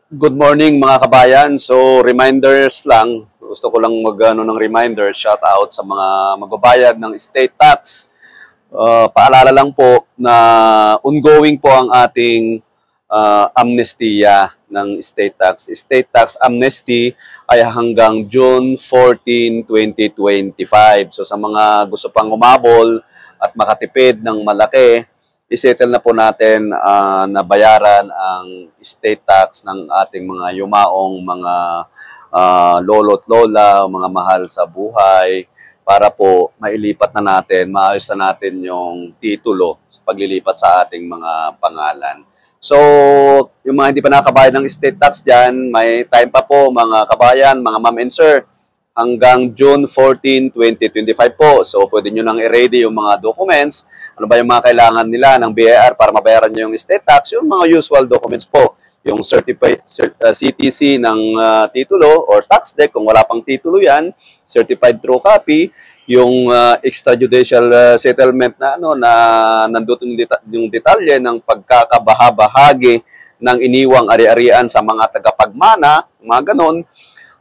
Good morning mga kabayan. So reminders lang. Gusto ko lang ng reminder, shout out sa mga magbabayad ng estate tax. Paalala lang po na ongoing po ang ating amnestiya ng estate tax. Estate tax amnesty ay hanggang June 14, 2025. So sa mga gusto pang humabol at makatipid ng malaki, isettle na po natin na bayaran ang estate tax ng ating mga yumaong mga lolo't lola, mga mahal sa buhay, para po mailipat na natin, maayos na natin yung titulo sa paglilipat sa ating mga pangalan. So, yung mga hindi pa nakabayad ng estate tax dyan, may time pa po mga kabayan, mga ma'am and sir, hanggang June 14, 2025 po. So, pwede nyo nang i-ready yung mga documents. Ano ba yung mga kailangan nila ng BIR para mabayaran nyo yung estate tax? Yung mga usual documents po. Yung certified CTC ng titulo or tax deck, kung wala pang titulo yan, certified true copy, yung extrajudicial settlement na nandoon yung detalye ng pagkakabahabahagi ng iniwang ari-arian sa mga tagapagmana, mga ganon.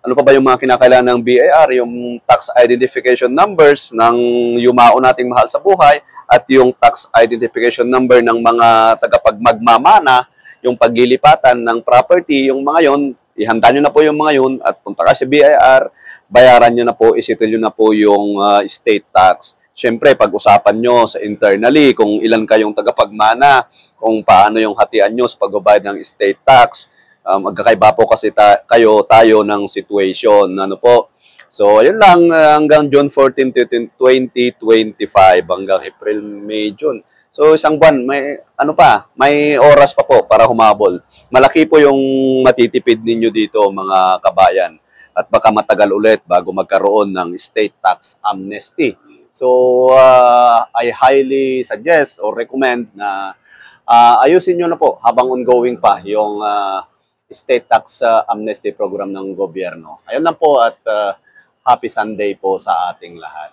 Ano pa ba yung mga kinakailangan ng BIR? Yung tax identification numbers ng yumao nating mahal sa buhay at yung tax identification number ng mga tagapagmagmamana, yung paglilipatan ng property, yung mga yon, ihanda nyo na po yung mga yon at punta ka sa BIR, bayaran nyo na po, isettle nyo na po yung estate tax. Siyempre, pag-usapan nyo sa internally kung ilan kayong tagapagmana, kung paano yung hatian nyo sa pagbabayad ng estate tax. Magkakaiba po kasi tayo ng situation. Ano po? So, ayun lang hanggang June 14, 2025 hanggang April, May, June. So, isang buwan, may oras pa po para humabol. Malaki po yung matitipid ninyo dito, mga kabayan. At baka matagal ulit bago magkaroon ng estate tax amnesty. So, I highly suggest or recommend na ayusin nyo na po habang ongoing pa yung estate tax amnesty program ng gobyerno. Ayun lang po at happy Sunday po sa ating lahat.